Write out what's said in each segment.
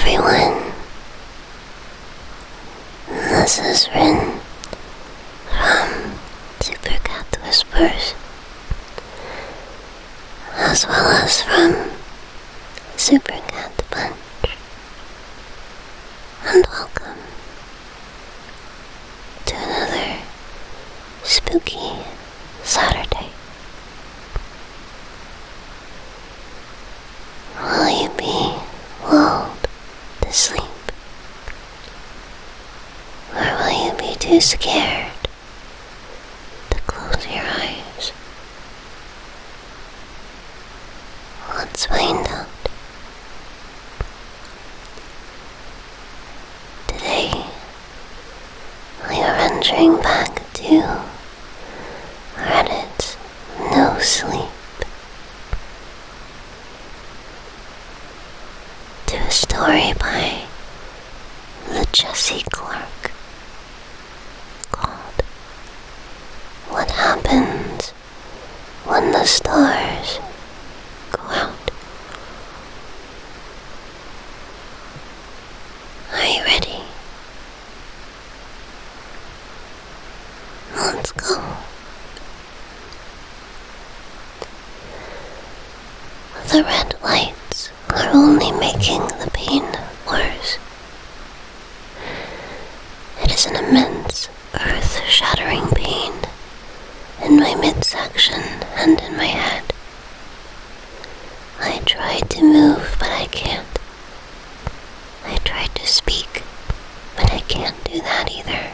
everyone. This is Rin from Super Cat Whispers, as well as from Super Cat Punch. And welcome to another spooky Saturday. Will you be lulled to sleep? Or will you be too scared to close your eyes? Let's find out. Today, we are venturing back to Reddit's nosleep, to a story by the Jesse Clark called What Happens When the Stars Go Out. Are you ready? Let's go. The red lights are only making the pain worse. It is an immense, earth-shattering pain in my midsection and in my head. I tried to move, but I can't. I tried to speak, but I can't do that either.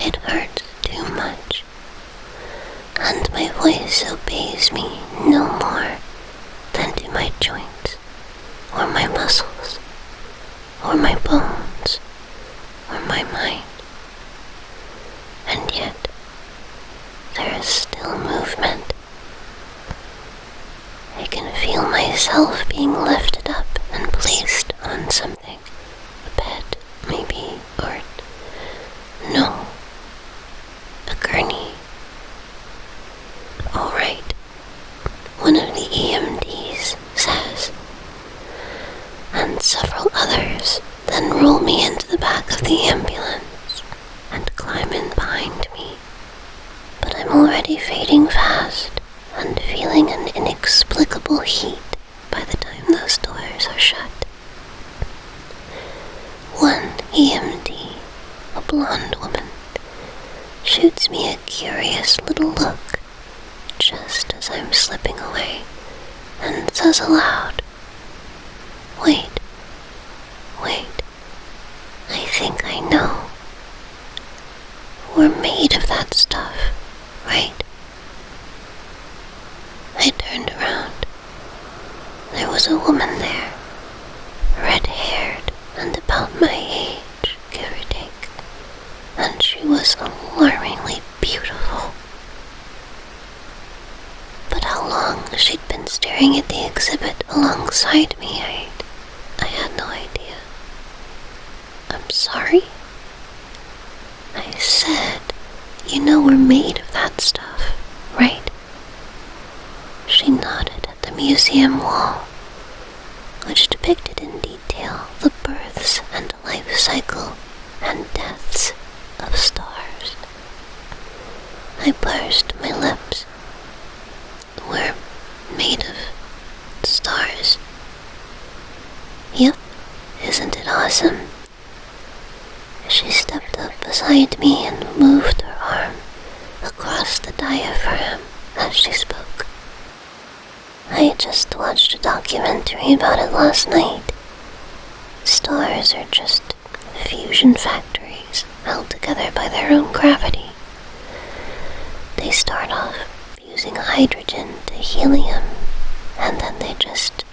It hurts too much, and my voice obeys me no more than do my joints, or my muscles, or my bones, or my mind. And yet, there is still movement. I can feel myself being lifted up and placed on something. A bed, maybe, or no, a gurney. All right, one of the EMTs says, and several others then roll me into the back of the ambulance and climb in behind me. But I'm already fading fast and feeling an inexplicable heat by the time those doors are shut. One EMT, a blonde woman, shoots me a curious little look just as I'm slipping away and says aloud, Wait, I think I know. We're made of that stuff, right? I turned around. There was a woman there, red-haired and about my age, give or take, and she was alarmingly beautiful. But how long she'd been staring at the exhibit alongside me, I had no idea. I'm sorry? I said, you know we're made of that stuff, right? She nodded at the museum wall, which depicted in detail the births and life cycle and deaths of stars. I pursed my lips. We're made of stars. Yep, isn't it awesome? She stepped up beside me and moved her arm across the diaphragm as she spoke. I just watched a documentary about it last night. Stars are just fusion factories held together by their own gravity. They start off fusing hydrogen to helium, and then they just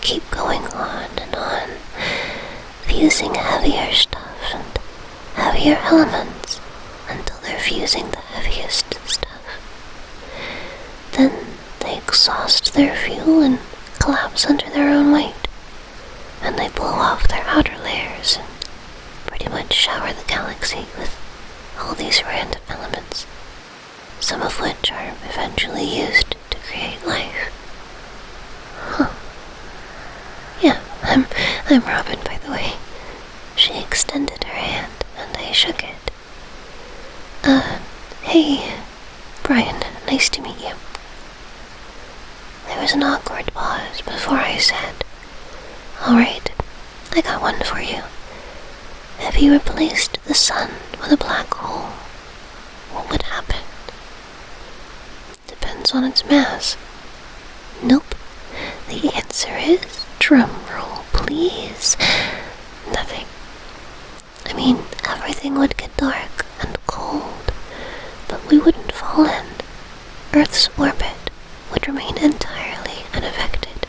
keep going on, fusing heavier stuff and heavier elements until they're fusing the heaviest stuff. Then they exhaust their fuel and collapse under their own weight, and they blow off their outer layers and pretty much shower the galaxy with all these random elements, some of which are eventually used to create life. Huh. Yeah, I'm Robin, by the way. She extended her hand, and I shook it. Hey, Brian, nice to meet you. There was an awkward pause before I said, Alright, I got one for you. If you replaced the sun with a black hole, what would happen? Depends on its mass. Nope. The answer is, drum roll, please, nothing. I mean, everything would get dark and cold, but we wouldn't fall in. Earth's orbit would remain entirely unaffected.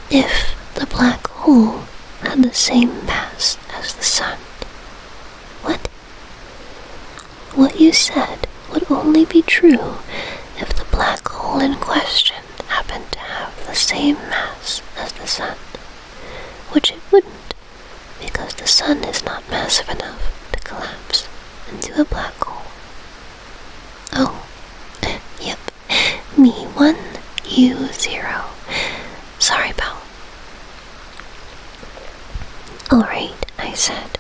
If the black hole had the same mass as the sun. What? What you said would only be true if the black hole in question happened to have the same mass as the sun, which it wouldn't, because the sun is not massive enough to collapse into a black hole. Oh, yep, me 1, you 0. Sorry, pal. Alright, I said.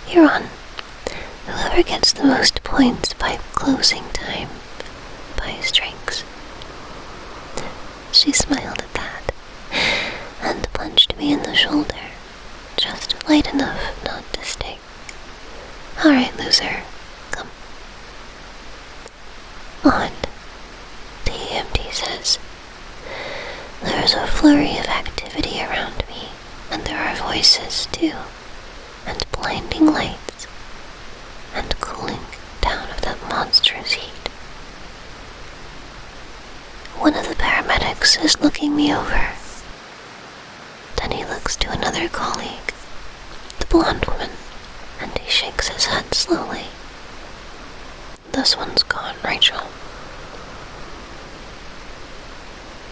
You're on. Whoever gets the most points by closing time buys drinks. She smiled at that and punched me in the shoulder, just light enough not to sting. Alright, loser, come. On, the EMT says. There's a flurry of activity around me, and there are voices too, and blinding lights, and cooling down of that monstrous heat. One of the paramedics is looking me over. Then he looks to another colleague, the blonde woman, and he shakes his head slowly. This one's gone, Rachel.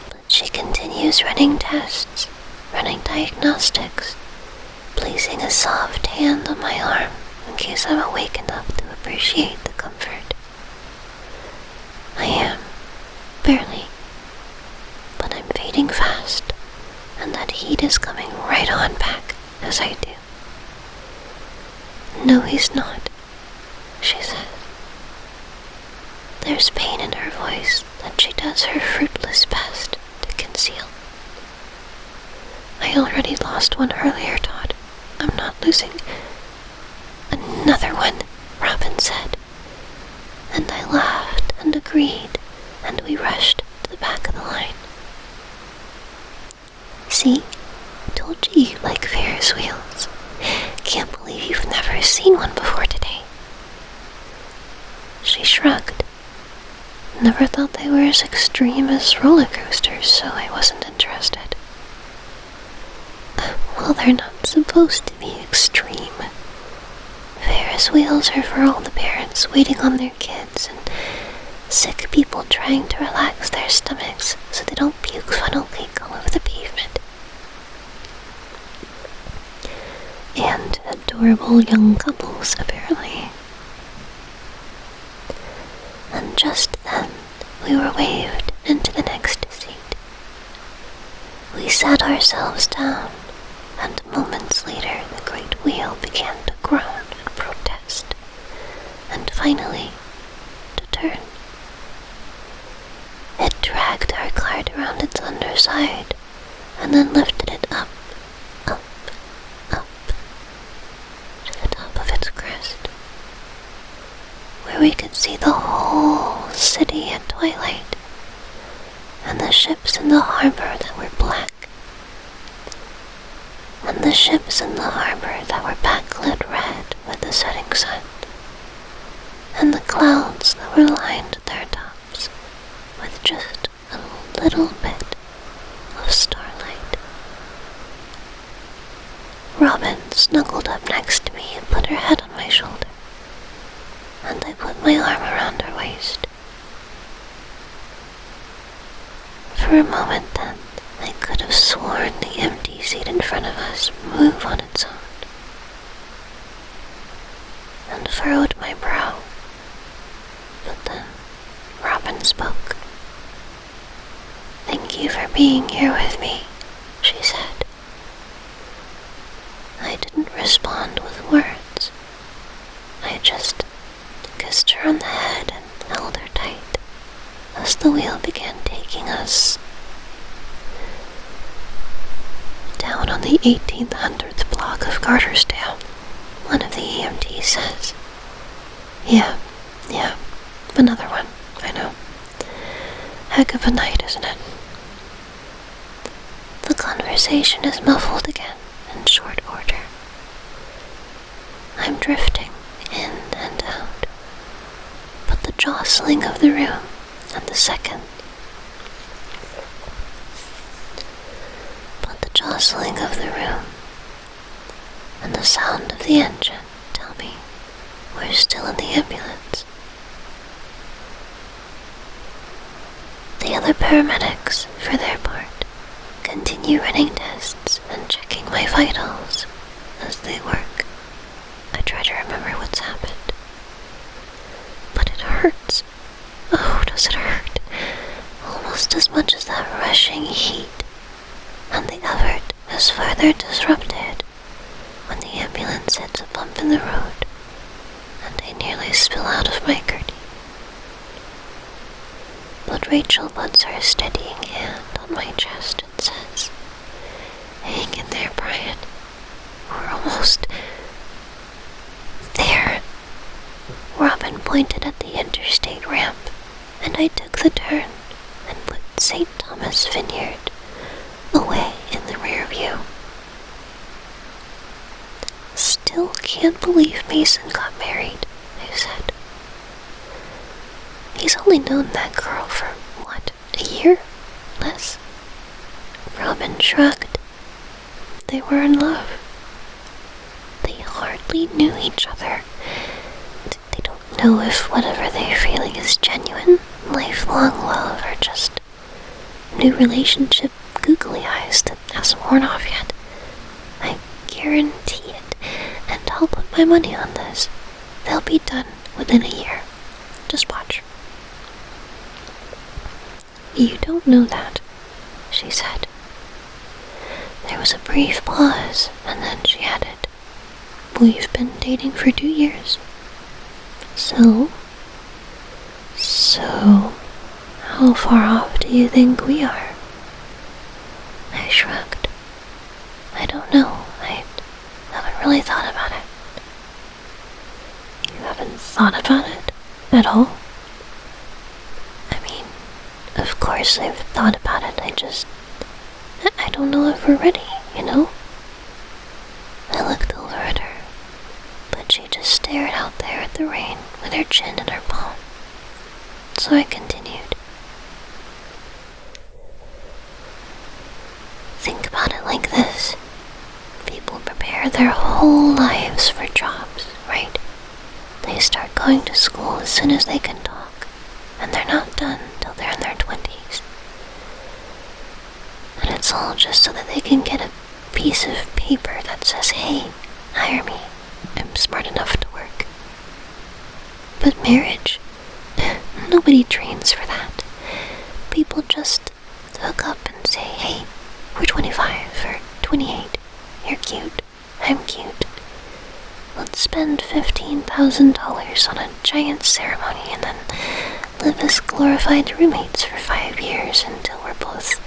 But she continues running tests, running diagnostics, placing a soft hand on my arm in case I'm awake enough to appreciate the comfort. I am, barely, but I'm fading fast, and that heat is coming right on back as I do. No, he's not, she says. There's pain in her voice that she does her fruitless best to conceal. I already lost one earlier, Todd. I'm not losing. Another one, Robin said. And I laughed and agreed, and we rushed to the back of the line. See, told you like Ferris wheels. Can't believe you've never seen one before today. She shrugged. Never thought they were as extreme as roller coasters, so I wasn't interested. Well, they're not supposed to be extreme. Ferris wheels are for all the parents waiting on their kids and sick people trying to relax their stomachs so they don't puke funnel cake all over the pavement. And adorable young couples, apparently. And just then, we were waved into the next seat. We sat ourselves down, and moments later the great wheel began to groan and protest, and finally to turn. It dragged our cart around its underside, and then lifted it up, up, up, to the top of its crest, where we could see the whole city at twilight, and the ships in the harbor that were black, and the ships in the harbor that were backlit red with the setting sun, and the clouds that were lined at their tops with just a little bit of starlight. Robin snuggled up next to me and put her head on my shoulder, and I put my arm around her waist. For a moment then, I could have sworn the empty seat in front of us moved on its own, and furrowed my brow. But then Robin spoke. "Thank you for being here with me," she said. the 1800th block of Gartersdale, one of the EMTs says. Yeah, another one, I know. Heck of a night, isn't it? The conversation is muffled again in short order. I'm drifting in and out, but the jostling of the room and the second. But the jostling of the room and the sound of the engine tell me we're still in the ambulance. The other paramedics, for their part, continue running tests and checking my vitals as they work. I try to remember what's happened. But it hurts. Oh, does it hurt? Almost as much as that rushing heat. And the effort is further disrupted when the ambulance hits a bump in the road and I nearly spill out of my curtain. But Rachel puts her steadying hand on my chest and says, "Hang in there, Brian. We're almost there." Robin pointed at the interstate ramp, and I took the turn and put St. Thomas Vineyard away in the rear view. "Still can't believe Mason got married," I said. "He's only known that girl for, what, a year? Less?" Robin shrugged. They were in love. They hardly knew each other. They don't know if whatever they're feeling is genuine, lifelong love, or just new relationship googly eyes that hasn't worn off yet. I guarantee it, and I'll put my money on this. They'll be done within a year. Just watch. "You don't know that," she said. There was a brief pause, and then she added, "We've been dating for 2 years. So, how far off do you think we are?" I shrugged. "I don't know. I haven't really thought about it." "You haven't thought about it at all?" "I mean, of course I've thought about it. I don't know if we're ready, you know?" I looked over at her, but she just stared out there at the rain with her chin in her palm. So I continued. "Think about it like this. People prepare their whole lives for jobs, right? They start going to school as soon as they can talk, and they're not done till they're in their 20s. And it's all just so that they can get a piece of paper that says, 'Hey, hire me. I'm smart enough to work.' But marriage? Nobody trains for that. People just hook up and say, 'Hey, we're 25 or 28. You're cute. I'm cute. Let's spend $15,000 on a giant ceremony and then live as glorified roommates for 5 years until we're both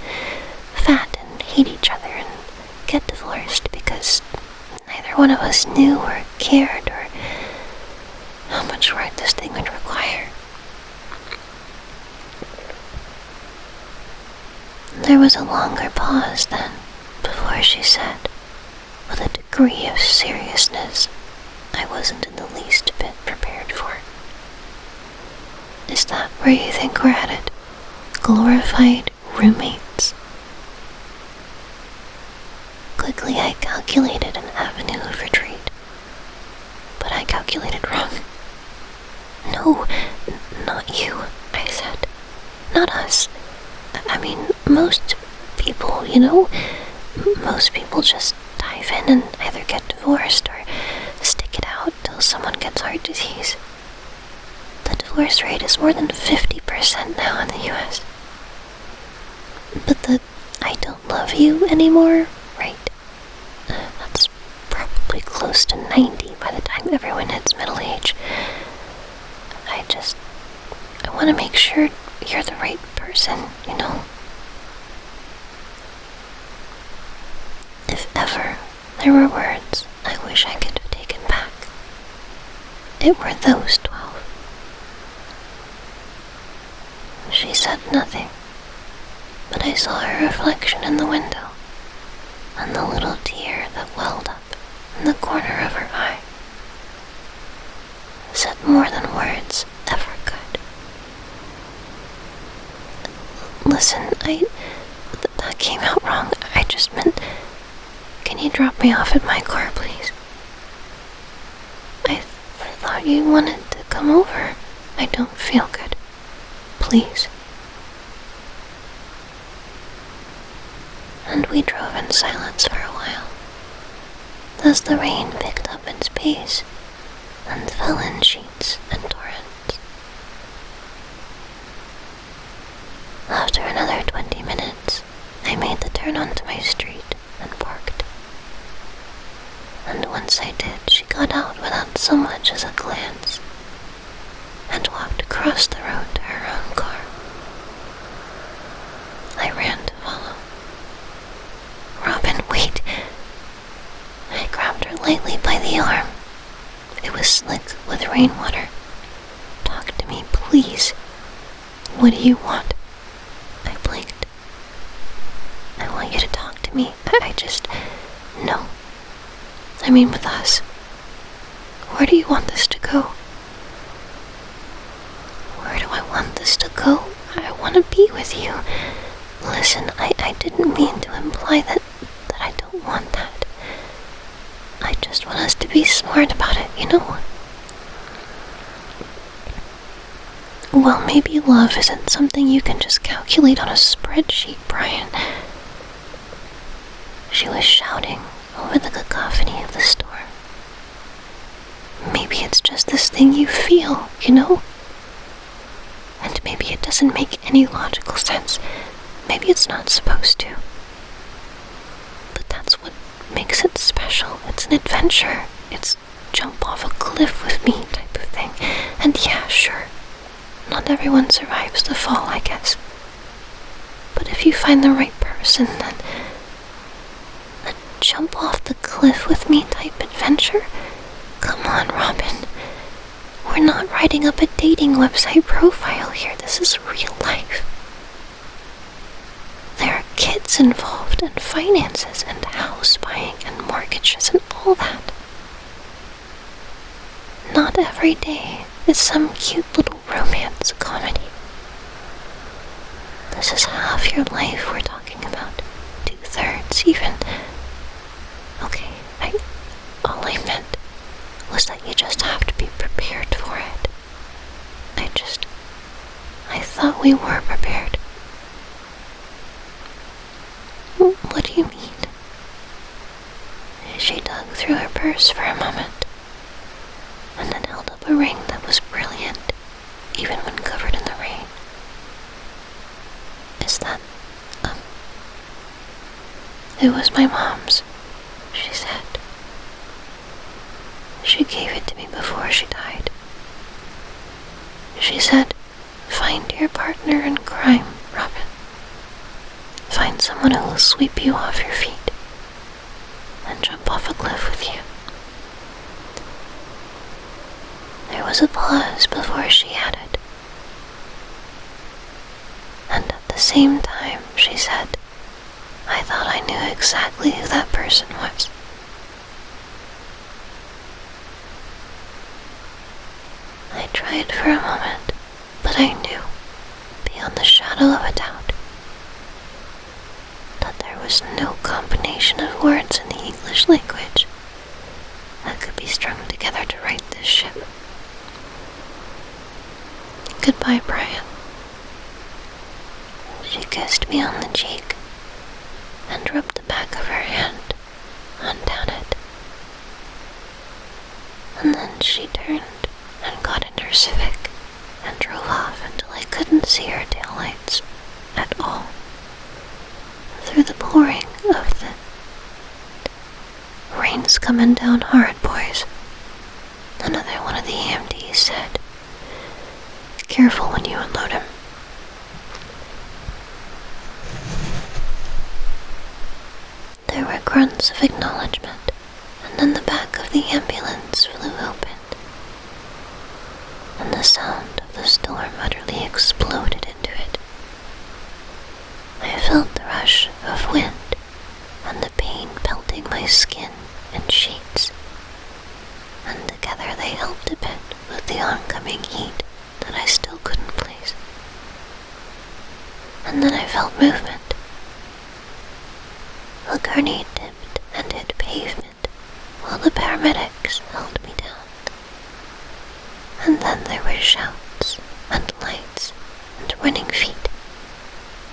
fat and hate each other and get divorced because neither one of us knew or cared or how much work this thing would require.'" There was a longer pause then, before she said, with a degree of seriousness I wasn't in the least bit prepared for, "Is that where you think we're headed? Glorified roommates?" Quickly I calculated an avenue of retreat, but I calculated wrong. "No, not you," I said. "Not us. I mean, most people, you know, most people just dive in and either get divorced or stick it out till someone gets heart disease. The divorce rate is more than 50% now in the US. But the 'I don't love you anymore' rate, that's probably close to 90 by the time everyone hits middle age. I want to make sure you're the right person, you know? If ever there were words I wish I could have taken back, it were those 12. She said nothing, but I saw her reflection in the window, and the little tear that welled up in the corner of her eye said more than words ever could. Listen, that came out wrong. I just meant, can you drop me off at my car, please? I thought you wanted to come over. I don't feel good. Please. And we drove in silence for a while, as the rain picked up its pace and fell in sheets and torrents. After another 20 minutes, I made the turn onto my street and parked. And once I did, she got out without so much as a glance, and walked across the road to her own car. I ran to follow. Robin, wait! I grabbed her lightly by the arm. It was slick with rainwater. Talk to me, please. What do you want? I blinked. I want you to talk to me. No. I mean with us. Where do you want this to go? Where do I want this to go? I want to be with you. Listen, I didn't mean to imply that I don't want that. I just want us to be smart about it, you know? Well, maybe love isn't something you can just calculate on a spreadsheet, Brian. She was shouting over the cacophony of the storm. Maybe it's just this thing you feel, you know? And maybe it doesn't make any logical sense. Maybe it's not supposed to. But that's what makes it special. It's an adventure. It's jump off a cliff with me type of thing. And yeah, sure, not everyone survives the fall, I guess. But if you find the right person, then a jump off the cliff with me type adventure? Come on, Robin. We're not writing up a dating website profile here. This is real life. There are kids involved, and finances, and house buying, and mortgages, and all that. Not every day is some cute little romance comedy. This is half your life we're talking about. 2/3 even. Okay, all I meant was that you just have to be prepared for it. I thought we were prepared. What do you mean? She dug through her purse for a moment, and then held up a ring that was brilliant, even when covered in the rain. Is that, It was my mom's, she said. She gave it to me before she died. She said, find your partner in crime, Robin. Find someone who will sweep you off your feet and jump off a cliff with you. There was a pause before she added, and at the same time she said, I thought I knew exactly who that person was. I tried for a moment, but I knew, beyond the shadow of a doubt, that there was no combination of words in the English language that could be strung together to write this ship. Goodbye, Brian. She kissed me on the cheek and rubbed the back of her hand on down it. And then she turned and got in her Civic and drove off until I couldn't see her taillights at all. Through the pouring of the rain's coming down hard, boys. Another one of the EMTs said, careful when you unload him. There were grunts of acknowledgement, and then the back of the ambulance flew open, and the sound of the storm utterly exploded into it. I felt the rush of wind and the pain pelting my skin in sheets, and together they helped a bit with the oncoming heat that I still couldn't place. And then I felt movement. The gurney dipped and hit pavement while the paramedics held me down. And then there were shouts and lights and running feet,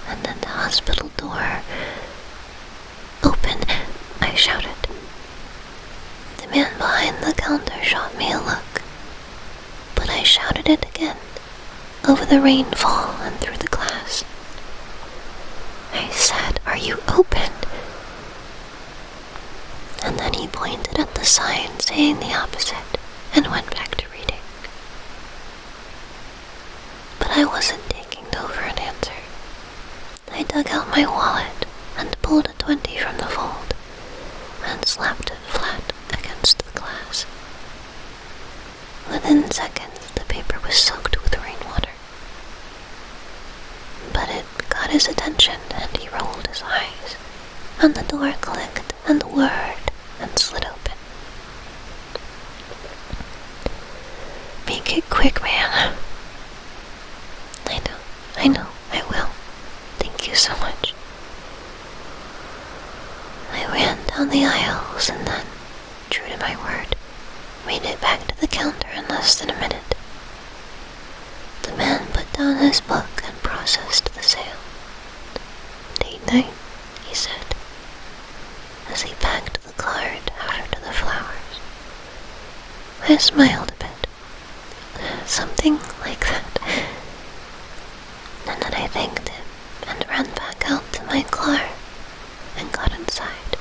and then the hospital door. "Open!" I shouted. The man behind the counter shot me a look, but I shouted it again, over the rainfall and through the glass. I said, "Are you open?" And then he pointed at the sign saying the opposite and went back to reading. But I wasn't taking no for an answer. I dug out my wallet and pulled a 20 from the fold and slapped it flat against the glass. Within seconds, the paper was soaked with rainwater. But it got his attention and he rolled his eyes, and the door clicked and whirred and slid open. "Make it quick, man." I know, I will. Thank you so much. I ran down the aisles and then, true to my word, made it back to the counter in less than a minute. The man put down his book and processed the sale. "Date night," he said, as he packed the card out to the flowers. I smiled a bit. Something like that. And then I thanked him and ran back out to my car and got inside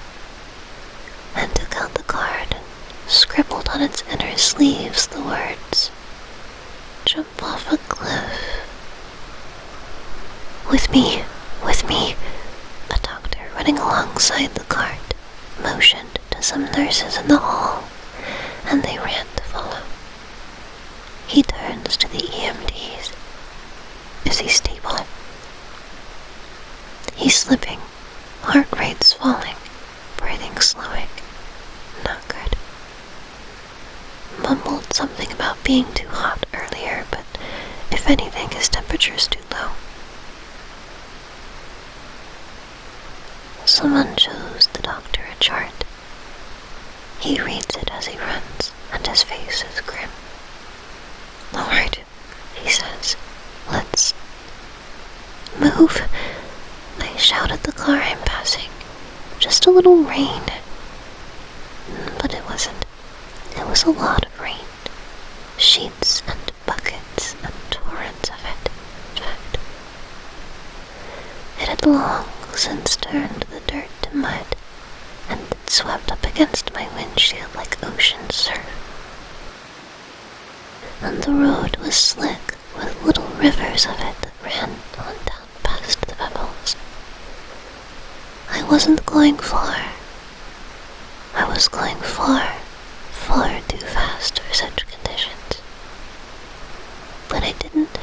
and took out the card and scribbled on its inner sleeves the words, "Jump off a cliff." With me. A doctor running alongside the cart motioned to some nurses in the hall, and they ran to follow. He turns to the EMTs. "Is he stable?" "He's slipping. Heart rate's falling. Breathing slowing. Not good." Mumbled something about being too hot earlier, but if anything, his temperature's too low. Someone shows the doctor a chart. He reads it as he runs, and his face is grim. "All right," he says. "Let's move." I shout at the car I'm passing. "Just a little rain." But it wasn't. It was a lot of rain. Sheets and buckets and torrents of it, in fact. It had long since turned the dirt to mud, and it swept up against my windshield like ocean surf. And the road was slick with little rivers of it that ran on down past the pebbles. I wasn't going far. I was going far, far too fast for such conditions. But I didn't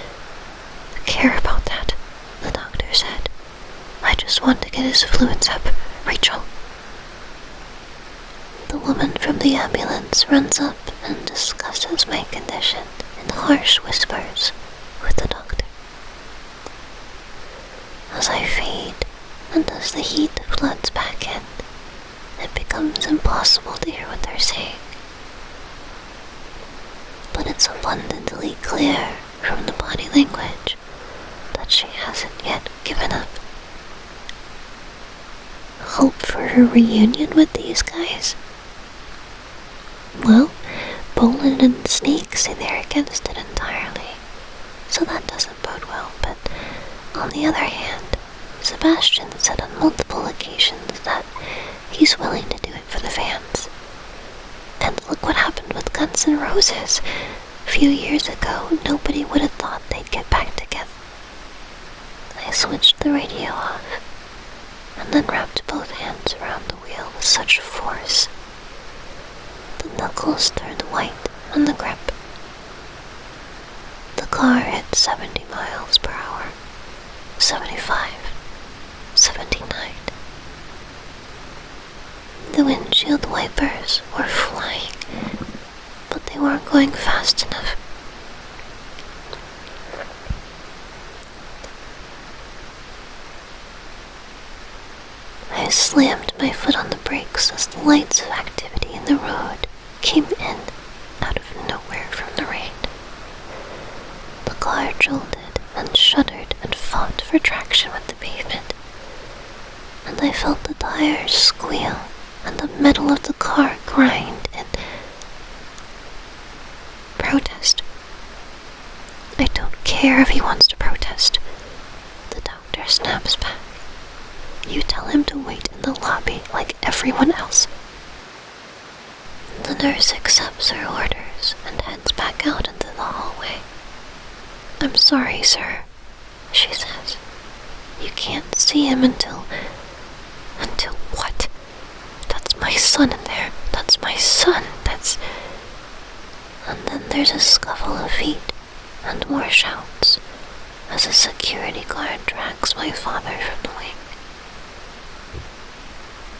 care about that, the doctor said. "I just want to get his fluids up, Rachel." The woman from the ambulance runs up and discusses my condition in harsh whispers with the doctor. As I fade, and as the heat floods back in, it becomes impossible to hear what they're saying. But it's abundantly clear from the body language that she hasn't yet given up. Hope for a reunion with these guys? Well, Bolin and Sneak say they're against it entirely, so that doesn't bode well, but on the other hand, Sebastian said on multiple occasions that he's willing to do it for the fans. And look what happened with Guns N' Roses. A few years ago, nobody would have thought they'd get back together. I switched the radio off, and then wrapped both hands around the wheel. such force. The knuckles turned white on the grip. The car hit 70 miles per hour, 75, 79. The windshield wipers were flying, but they weren't going fast enough. I slammed my foot on the brakes as the lights of activity in the road came in out of nowhere from the rain. The car jolted and shuddered and fought for traction with the pavement, and I felt the tires squeal and the metal of the car grind in protest. I don't care if he wants to protest. The doctor snaps back. You tell him to wait in the lobby like everyone else. The nurse accepts her orders and heads back out into the hallway. I'm sorry, sir, she says. You can't see him until what? That's my son in there. That's my son. And then there's a scuffle of feet and more shouts as a security guard drags my father from the wing.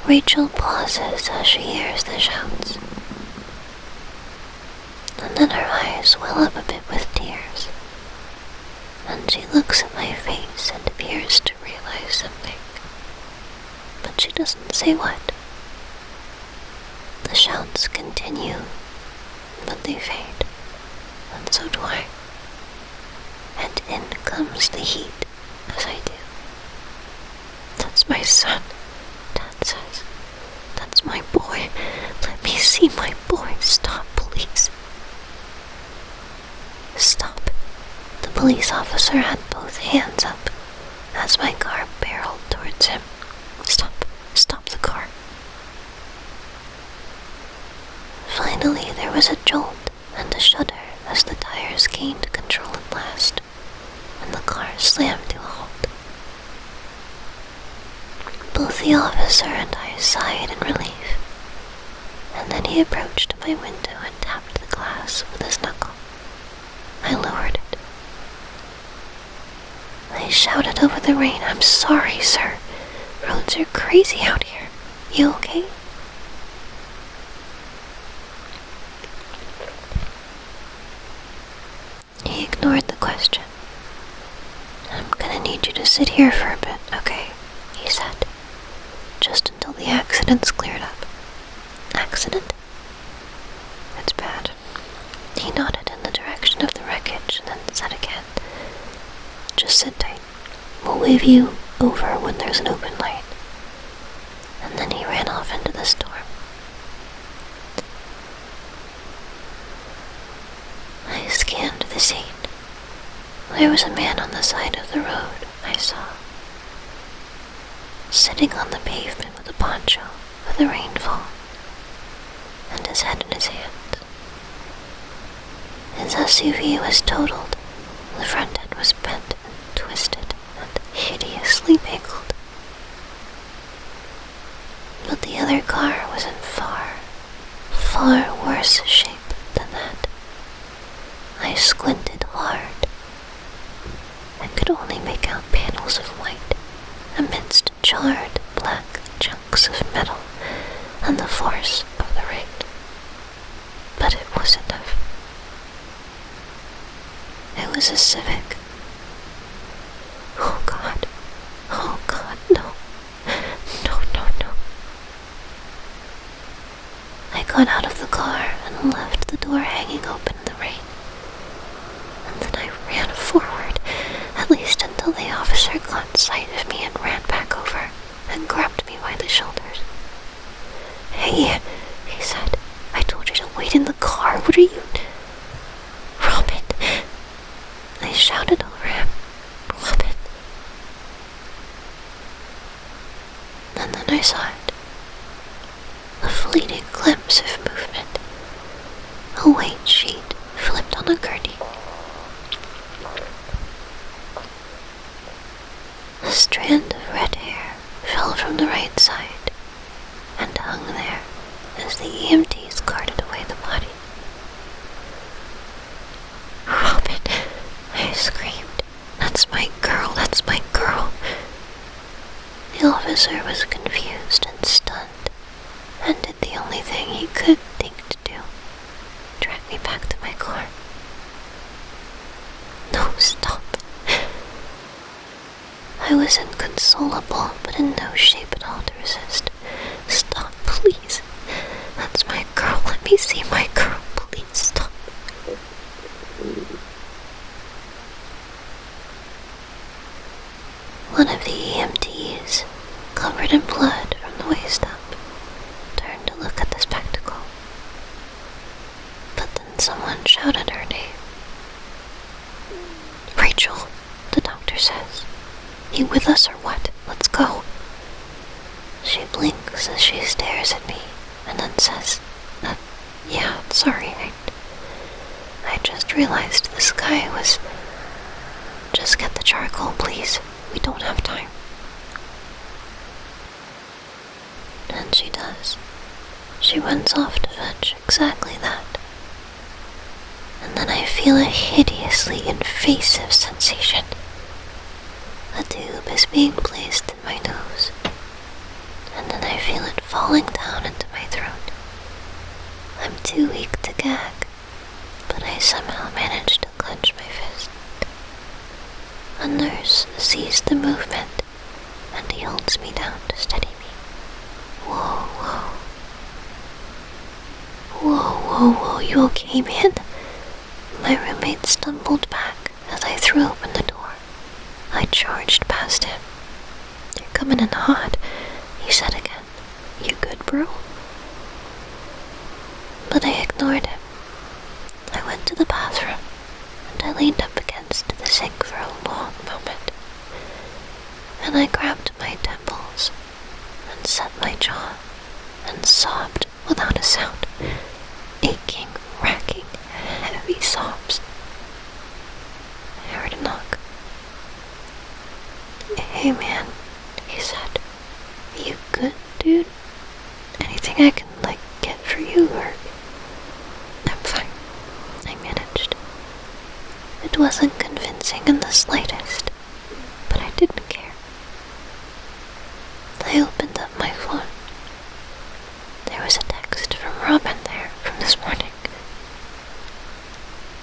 Rachel pauses as she hears the shouts, and then her eyes well up a bit with tears, and she looks at my face and appears to realize something, but she doesn't say what. The shouts continue, but they fade, and so do I, and in comes the heat as I do. That's my son, Dad says. That's my boy. Let me see my boy. Stop, please. Stop. The police officer had both hands up as my car barreled towards him. Stop. Stop the car. Finally, there was a jolt and a shudder as the tires gained control at last, and the car slammed to a halt. Both the officer and I sighed in relief, and then he approached my window and tapped the glass with his knuckle. I lowered it. I shouted over the rain, I'm sorry, sir. Roads are crazy out here. You okay? He ignored the question. I'm gonna need you to sit here for a bit, okay? He said. Just until the accident's cleared up. Accident? It's bad. He nodded in the direction of the wreckage and then said again, just sit tight. We'll wave you over when there's an open light. And then he ran off into the storm. I scanned the scene. There was a man on the side of the road, I saw, sitting on the pavement with a poncho for the rainfall, and his head in his hand. His SUV was totaled. The front end was bent and twisted and hideously mangled. But the other car was in far, far worse shape than that. I squinted hard and could only make out panels of white amidst charred black chunks of metal and the force of the rain. But it was enough. It was a Civic. Oh God, no. No, no, no. I got out of the car and left the door hanging open in the rain. And then I ran forward, at least until the officer caught sight of me and ran back over and grabbed me by the shoulders. Hey, he said, I told you to wait in the car. What are you... Robin. I shouted over him. Robin. And then I saw it. A fleeting glimpse of movement. A white sheet flipped on a curtain. A strand of red hair fell from the right side and hung as the EMTs carted away the body. "Robin," I screamed. "That's my girl, that's my girl." The officer was confused and stunned, and did the only thing he could think to do: drag me back to my car. "No, stop." I was inconsolable, but in no shape at all to resist. "Stop, please. That's my girl. Let me see my girl. Please stop." One of the EMTs, covered in blood from the waist up, turned to look at the spectacle. But then someone shouted her name. "Rachel," the doctor says. "You with us or what? Let's go." She blinks as she stares at me, and then says, "Yeah, sorry, I just realized this guy was... Just get the charcoal, please. We don't have time." And she does. She runs off to fetch exactly that. And then I feel a hideously invasive sensation. A tube is being placed in my nose, and then I feel it falling down into my throat. I'm too weak to gag, but I somehow manage to clench my fist. A nurse sees the movement, and he holds me down to steady me. "Whoa, whoa. Whoa, whoa, whoa, you okay, man?" My roommate stumbled back as I threw open the door. I charged past him. "You're coming in hot," he said again. "You good, bro?" But I ignored him. I went to the bathroom, and I leaned up against the sink for a long moment. And I grabbed my temples, and set my jaw, and sobbed without a sound. Aching, racking, heavy sobs. I heard a knock. "Hey man," he said. "You good, dude? Anything I can, get for you, or..." "I'm fine," I managed. It wasn't convincing in the slightest, but I didn't care. I opened up my phone. There was a text from Robin there from this morning.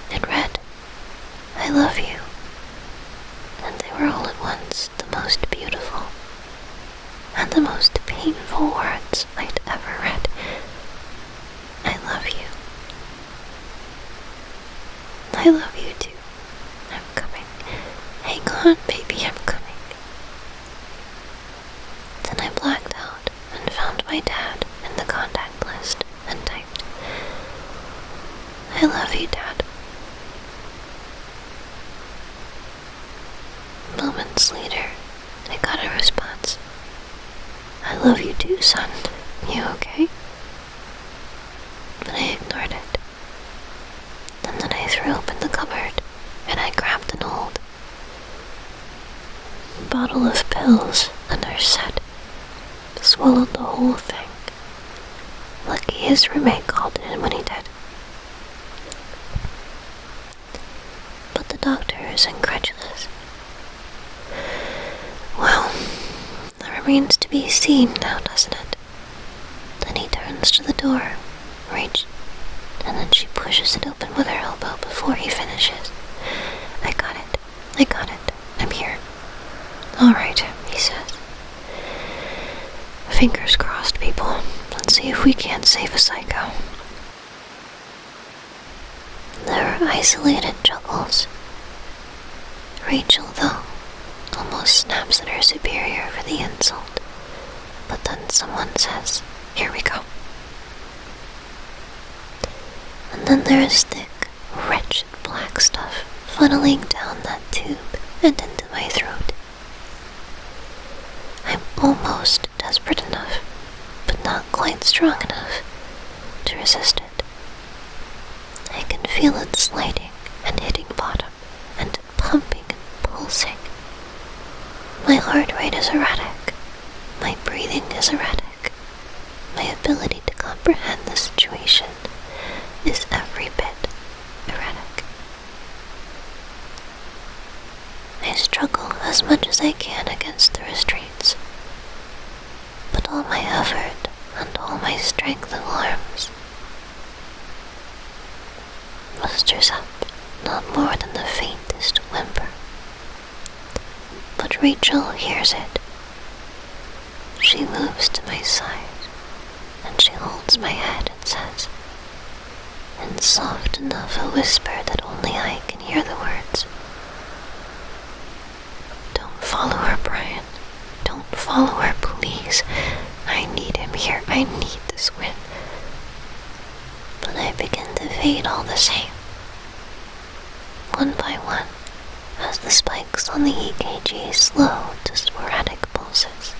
It read, "I love you." And they were all at once the most beautiful and the most painful words I'd ever read. "I love you. I love you too. I'm coming. Hang on, baby, I'm coming." Then I blacked out and found my dad in the contact list and typed, "I love you, Dad." Moments later, I got a response. "I love you too, son. You okay?" But I ignored it. And then I threw open the cupboard, and I grabbed an old bottle of pills, the nurse said. Swallowed the whole thing. Lucky his roommate called it in when he did. But the doctor is incredulous. "Well, that remains to be seen now, doesn't it?" Then he turns to the door, and then she pushes it open with her elbow before he finishes. I got it. I'm here." "All right," he says. "Fingers crossed, people. Let's see if we can't save a psycho." There are isolated chuckles. Rachel, though, almost snaps at her superior for the insult, but then someone says, "Here we go." And then there is thick, wretched black stuff funneling down that tube and into my throat. I'm almost desperate enough, but not quite strong enough, to resist it. I can feel it sliding and hitting bottom, and pumping and pulsing. My heart rate is erratic. My breathing is erratic. My ability ability to comprehend the situation is every bit erratic. I struggle as much as I can against the restraints, but all my effort and all my strength of arms musters up not more than the faintest whimper. But Rachel hears it. She moves to my side, and she holds my head and says, in soft enough a whisper that only I can hear the words, "Don't follow her, Brian. Don't follow her, please. I need him here. I need this win." But I begin to fade all the same. One by one, as the spikes on the EKG slow to sporadic pulses.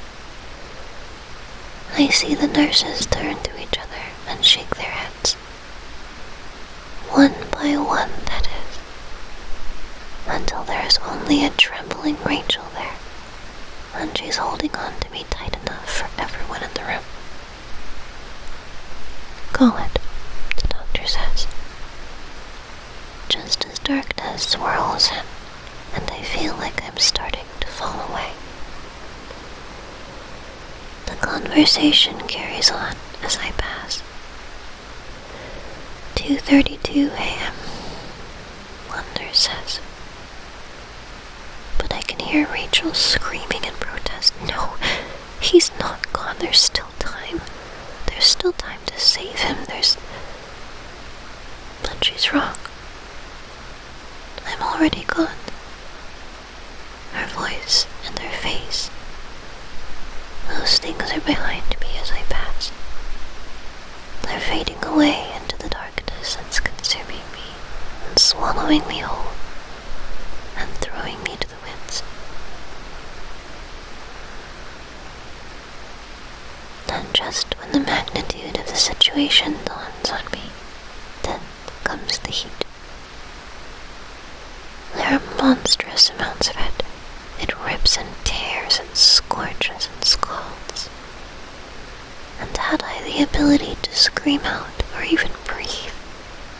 I see the nurses turn to each other and shake their heads. One by one, that is, until there is only a trembling Rachel there, and she's holding on to me tight enough for everyone in the room. "Call it," the doctor says. Just as darkness swirls in, and I feel like I'm starting to fall away. The conversation carries on as I pass. 2:32 a.m., one nurse says. But I can hear Rachel screaming in protest. "No, he's not gone. There's still time. There's still time to save him. But she's wrong. I'm already gone." Her voice and her face, those things are behind me as I pass. They're fading away into the darkness that's consuming me and swallowing me whole and throwing me to the winds. And just when the magnitude of the situation dawns on me, then comes the heat. There are monstrous amounts of it. It rips and tears and scorches and scalds. And had I the ability to scream out or even breathe,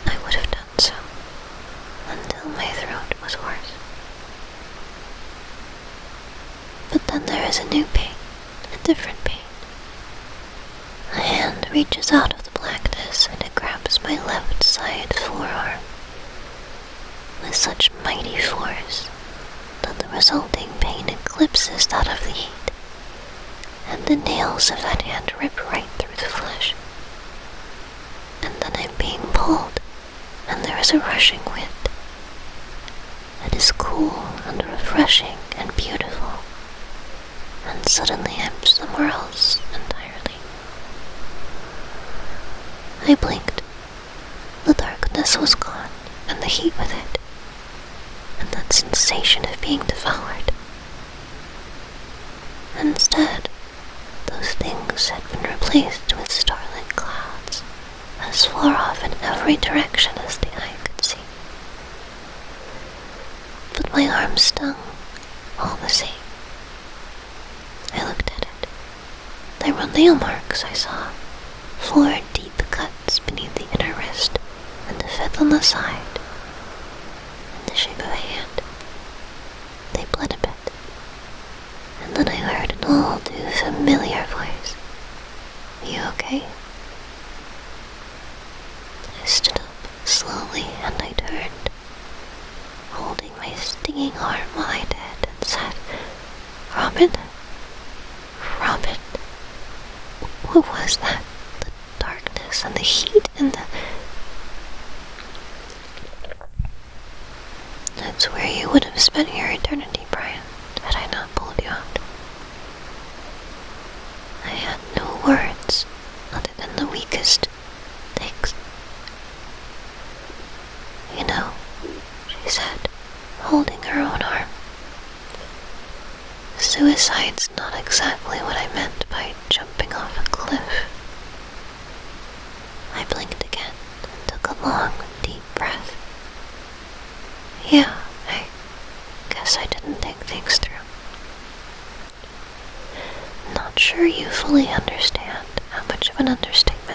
I would have done so, until my throat was hoarse. But then there is a new pain, a different pain. A hand reaches out of the blackness and it grabs my left side forearm with such mighty force that the resulting pain eclipses that of the heat, and the nails of that hand rip right through the flesh. And then I'm being pulled, and there is a rushing wind. It is cool and refreshing and beautiful, and suddenly I'm somewhere else entirely. I blinked. The darkness was gone, and the heat with it, and that sensation of being devoured. Instead, those things had been replaced with starlit clouds, as far off in every direction as the eye could see. But my arm stung, all the same. I looked at it. There were nail marks, I saw, 4 deep cuts beneath the inner wrist, and a 5th on the side, in the shape of a hand. They bled a bit, and then I heard an all too familiar voice. "You okay?" I stood up slowly and I turned, holding my stinging arm while I did, and said, "Robin? Robin? What was that? The darkness and the heat and the..." "That's where you would have spent your eternity, Brian, had I not pulled you out." I had no words other than the weakest thanks. "You know," she said, holding her own arm, "suicide's not exactly what I meant by jumping off a cliff." I blinked again and took a long, deep breath. "Yeah, I guess I didn't think things through." "Not sure you fully understand how much of an understatement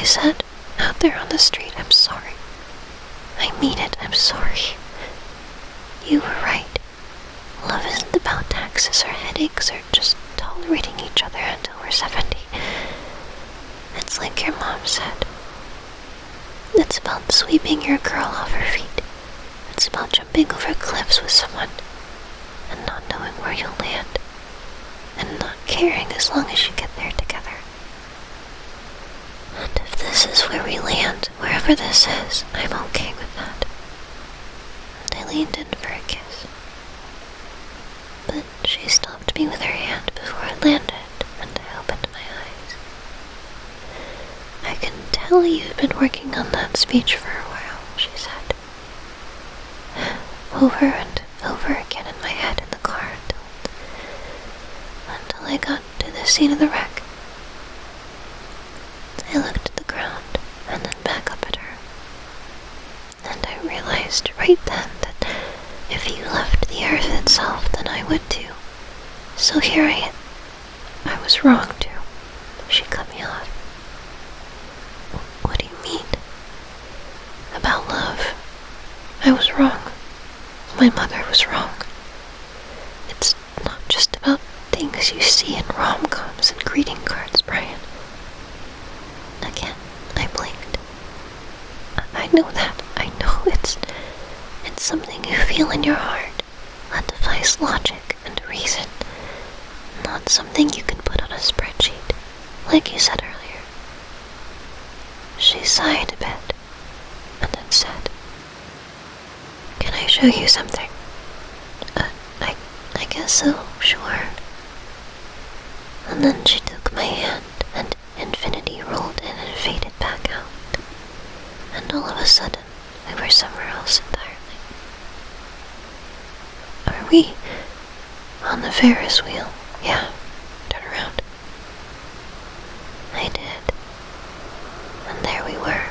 I said, out there on the street, I'm sorry. I mean it, I'm sorry. You were right. Love isn't about taxes or headaches or just tolerating each other until we're 70. It's like your mom said. It's about sweeping your girl off her feet. It's about jumping over cliffs with someone and not knowing where you'll land and not caring as long as you get there together. And if this is where we land, wherever this is, I'm okay with that. And I leaned in for a kiss. But she stopped me with her hand before it landed, and I opened my eyes. I can tell you've been working on that speech for a while, she said. Over and over again in my head in the car until I got to the scene of the wreck. I looked at the ground and then back up at her. And I realized right then that if you left the earth itself, then I would too. So here I was wrong too. She cut me off. What do you mean? About love. I was wrong. My mother was wrong. It's not just about things you see in rom-coms and greeting cards, Brian. Again, I blinked. I know that. I know it's something you feel in your heart that defies logic and reason. Not something you can put on a spreadsheet, like you said earlier. She sighed a bit, and then said, "Can I show you something?" I guess so, sure. And then she took my hand, and infinity rolled in and faded back out. And all of a sudden, we were somewhere else entirely. Are we on the Ferris wheel? Yeah, turn around. I did. And there we were,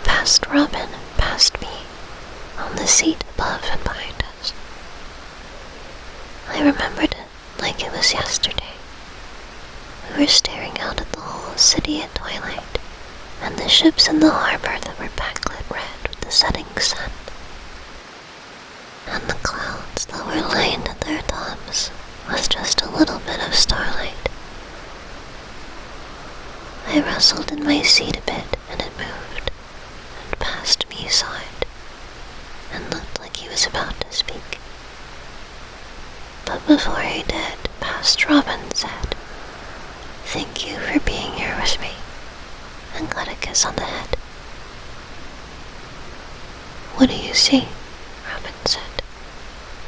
past Robin and past me, on the seat above and behind us. I remembered it like it was yesterday. We were staring out at the whole city at twilight, and the ships in the harbor that were backlit red with the setting sun, and the clouds that were lined at their tops with just a little bit of starlight. I rustled in my seat a bit, and it moved, and past me saw it, and looked like he was about to speak. But before he did, past Robin said, "Thank you for being here with me," and got a kiss on the head. "What do you see?" Robin said.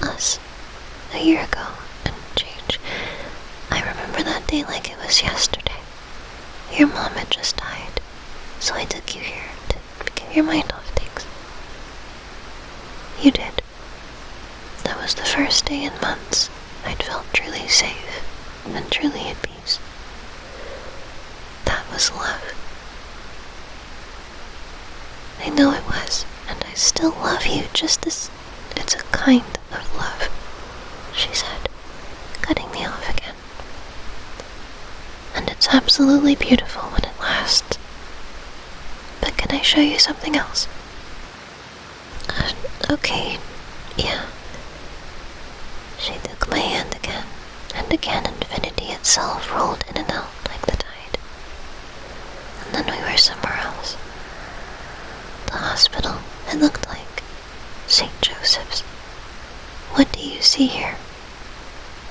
"Us, a year ago, and change. I remember that day like it was yesterday. Your mom had just died, so I took you here to get your mind off things. You did. That was the first day in months I'd felt truly safe and truly at peace. That was love. I know it was, and I still love you just as it's a kind of love," she said, cutting me off again. "And it's absolutely beautiful when it lasts. But can I show you something else?" Okay, yeah." She took my hand again, and again infinity itself rolled in and out like the tide. And then we were somewhere else. The hospital, it looked like. St. Joseph's. "What do you see here?"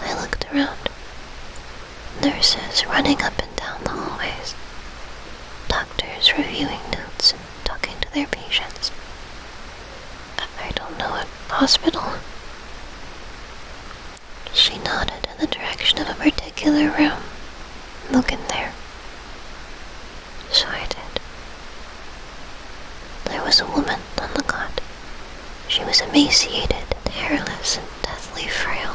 I looked around. Nurses running up and down the hallways. Doctors reviewing notes and talking to their patients. I don't know, a hospital? She nodded in the direction of a particular room. "Look in there." So I did. There was a woman on the cot. She was emaciated and hairless and deathly frail,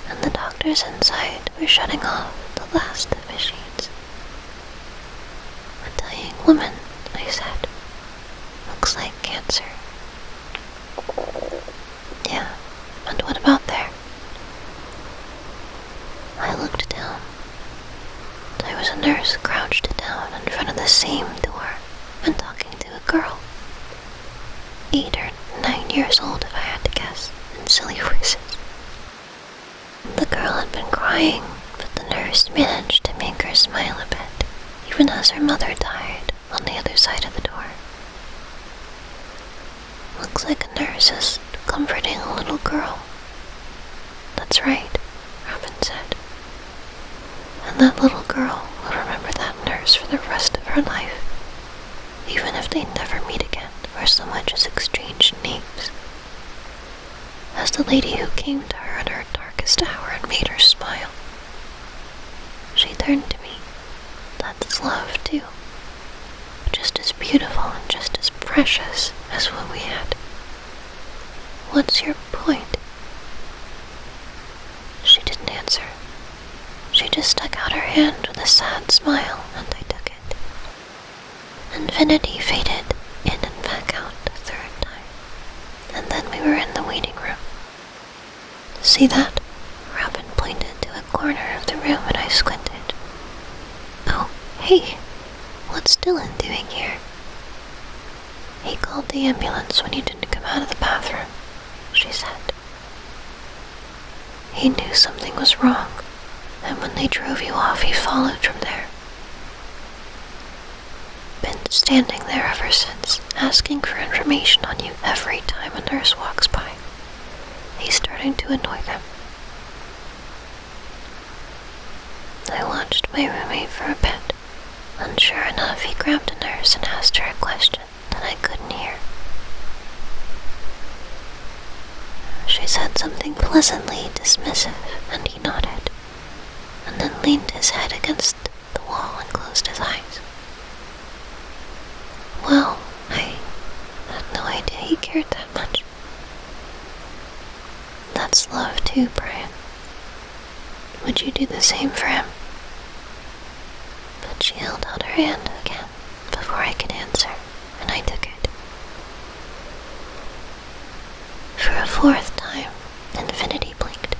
and the doctors inside were shutting off the last of machines. "A dying woman," I said. "Looks like cancer." "Yeah, and what about there?" I looked down. There was a nurse crouched down down in front of the same door and talking to a girl. 8 or 9 years old, if I had to guess, in silly voices. The girl had been crying, but the nurse managed to make her smile a bit, even as her mother died on the other side of the door. Looks like a nurse is comforting a little girl. That's right, Robin said. And that little girl will remember that nurse for the rest of her life, even if they never meet again or so much as exchange names. As the lady who came to her in her darkest hour and made her smile, she turned to me. That's love, too. Just as beautiful and just as precious as what we had. What's your point? She didn't answer. She just stuck out her hand with a sad smile, and I took it. Infinity faded in and back out a third time, and then we were in the waiting room. See that? Robin pointed to a corner of the room and I squinted. Oh, hey, what's Dylan doing here? He called the ambulance when you didn't come out of the bathroom, she said. He knew something was wrong, and when they drove you off, he followed from there. Been standing there ever since, asking for information on you every time a nurse walks by. He's starting to annoy them. I watched my roommate for a bit, and sure enough, he grabbed a nurse and asked her a question that I couldn't hear. She said something pleasantly dismissive, and he nodded, and then leaned his head against the wall and closed his eyes. Well, I had no idea he cared that much. That's love too, Brian. Would you do the same for him? But she held out her hand again before I could answer, and I took it. For a fourth time, Infinity blinked.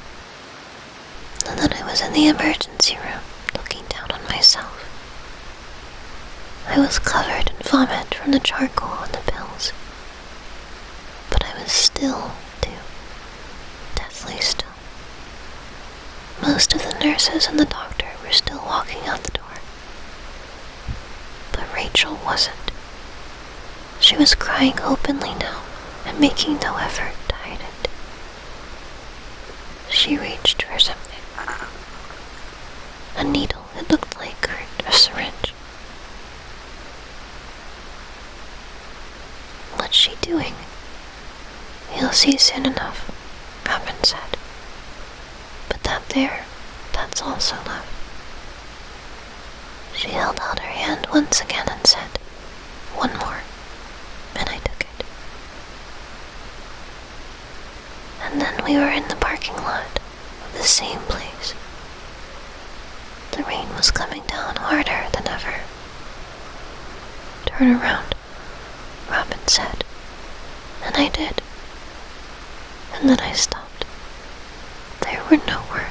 And then I was in the emergency room, looking down on myself. I was covered in vomit from the charcoal and the pills. But I was still, too. Deathly still. Most of the nurses and the doctor were still walking out the door. But Rachel wasn't. She was crying openly now and making no effort to hide it. She reached for something. A needle, it looked like, or a syringe. What's she doing? You'll see soon enough, Robin said. But that's also love. She held out her hand once again and said, one more, and I took it. And then we were in the parking lot of the same place. The rain was coming down harder than ever. Turn around, Robin said, and I did. And then I stopped. There were no words.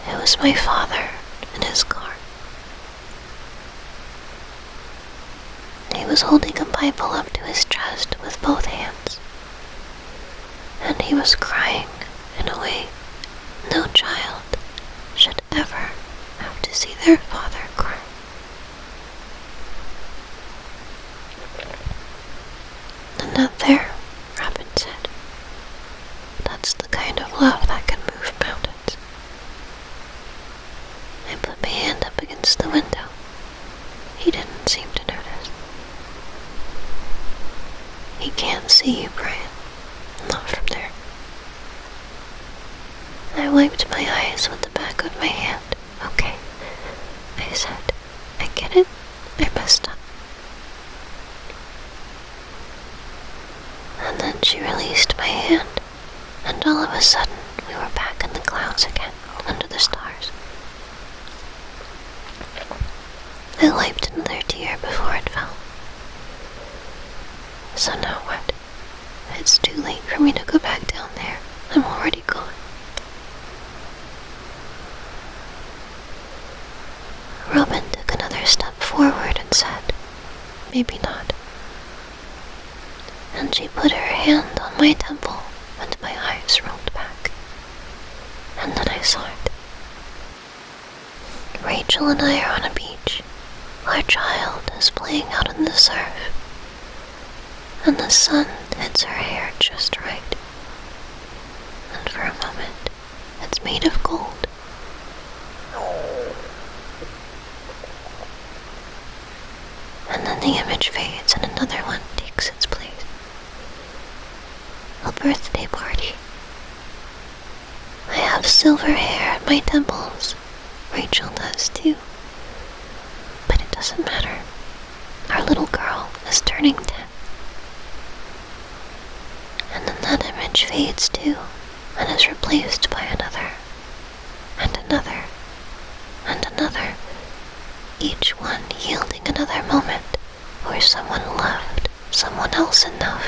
It was my father in his car. He was holding a Bible up to his chest with both hands. And he was crying in a way no child should ever have to see their father cry. And that there, Robin said, that's the kind of love that can move mountains. I put my hand up against the window. He didn't seem to notice. He can't see you, Brian. Not from there. I wiped my eyes with the back of my hand. Okay, I said. I get it. I messed up. And then she released my hand, and all of a sudden we were back in the clouds again, under the stars. I wiped another tear before it fell. So now what? It's too late for me to go back down there. I'm already gone. Robin took another step forward and said, "Maybe not." And she put her hand on my temple, and my eyes rolled back. And then I saw it. Rachel and I are on a beach. Our child is playing out in the surf, and the sun hits her hair just right. And for a moment, it's made of gold. And then the image fades and another one takes its place. A birthday party. I have silver hair at my temples. Rachel does too. But it doesn't matter. Our little girl is turning 10. And then that image fades too, and is replaced by another, and another, and another, each one yielding another moment where someone loved someone else enough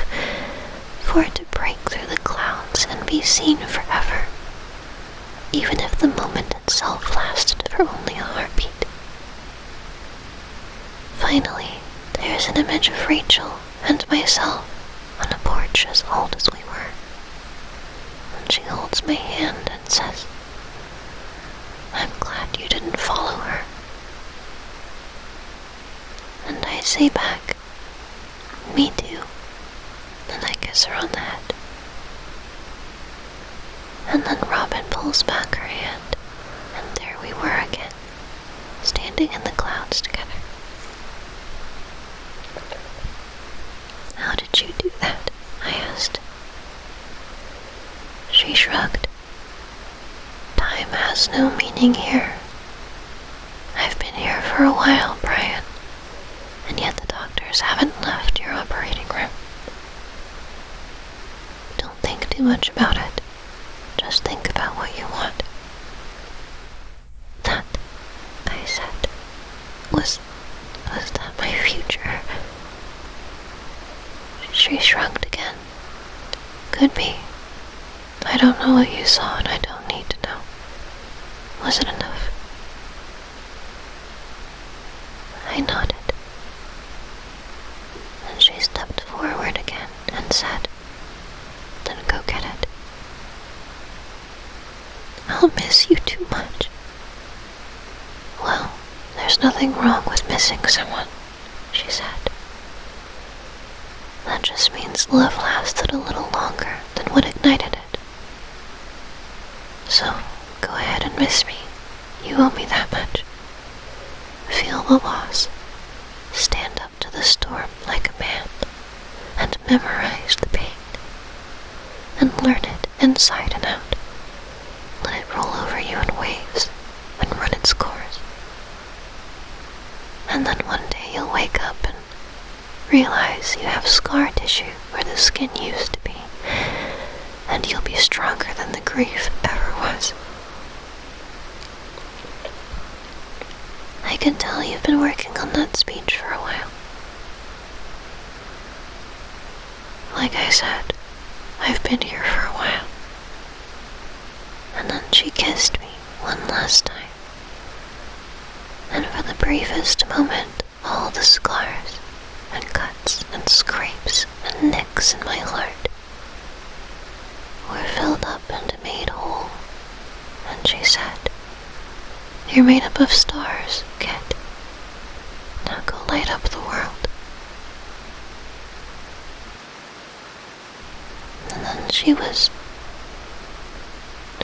for it to break through the clouds and be seen forever, even if the moment itself lasted for only a heartbeat. Finally, there is an image of Rachel and myself on a porch as old as we were, and she holds my hand and says, "I'm glad you didn't follow her." And I say back, "Me too," and I kiss her on the head. And then Robin pulls back her hand, and there we were again, standing in the clouds together. "How did you do that?" I asked. She shrugged. "Time has no meaning here. I've been here for a while, Brian, and yet the doctors haven't left your operating room. Don't think too much about it. Just think about what you want." "That," I said, was that my future?" She shrugged again. "Could be. I don't know what you saw, and I don't need to know. Was it enough?" I nodded. And she stepped forward again and said, "Then go get it." "I'll miss you too much." "Well, there's nothing wrong with missing someone," she said. "That just means love lasted a little longer than what ignited it. So, go ahead and miss me. You owe me that much. Feel the loss. Stand up to the storm like a man, and memorize the pain. And learn it inside and out. Let it roll over you in waves and run its course. And then one day you'll wake up and realize you have scar tissue where the skin used to be, and you'll be stronger than the grief ever was." I can tell you've been working on that speech for a while. Like I said, I've been here for a while. And then she kissed me one last time. And for the briefest moment, all the scars and cuts and scrapes and nicks in my heart were filled up and made whole. And she said, "You're made up of stars, kid. Now go light up the world." And then she was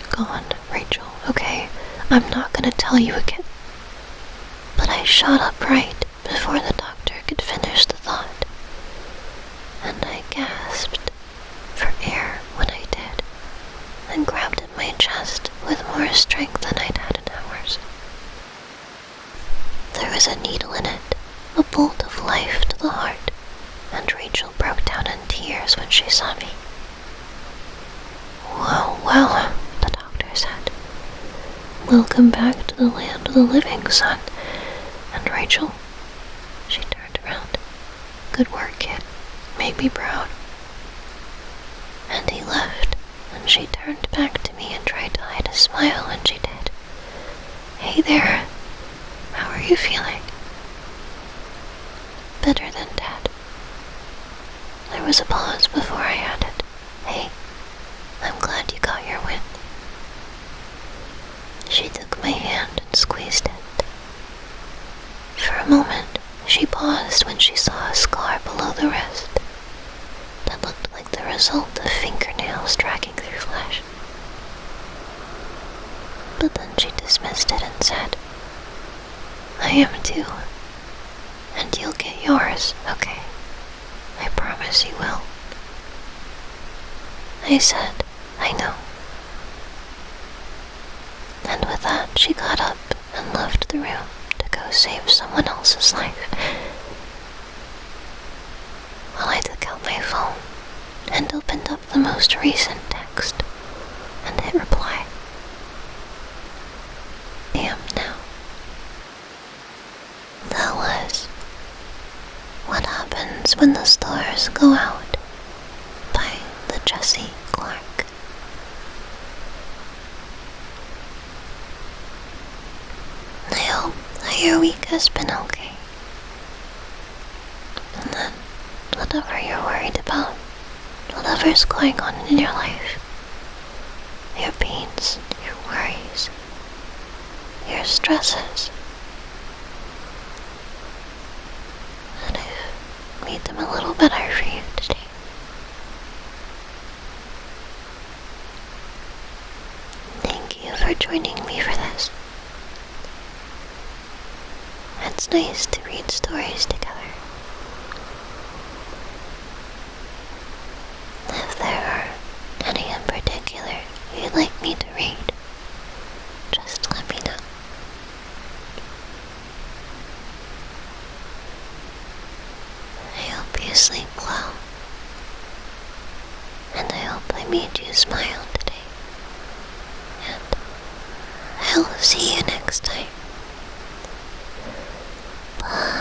gone, Rachel, okay? I'm not gonna tell you again. But I shot up right before the doctor could finish the thought, and I gasped for air when I did, and grabbed at my chest with more strength than I'd had in hours. There was a needle in it, a bolt of life to the heart, and Rachel broke down in tears when she saw me. "Well, well," the doctor said. "Welcome back to the land of the living, son." And Rachel, she turned around. "Good work, kid. Made me proud." And he left, and she turned back to me and tried to hide a smile when she did. "Hey there. How are you feeling? Better than dead. There was a pause before I added, hey, I'm glad you got your win. She took my hand and squeezed it. For a moment, she paused when she saw a scar below the wrist that looked like the result of fingernails dragging through flesh. But then she dismissed it and said, I am too. And you'll get yours, okay? I promise you will. I said, I know. And with that, she got up and left the room to go save someone else's life. While I took out my phone and opened up the most recent text and hit reply. Am now. That was What Happens When the Stars Go Out by the Jesse Clark. I hope that your week has been okay. And that whatever you're worried about, whatever's going on in your life, your pains, your worries, your stresses, that I've made them a little better for you today. Thank you for joining me for this. It's nice to read stories together. If there are any in particular you'd like me to read, just let me know. I hope you sleep well, and I hope I made you smile today, and I will see you next time. Bye.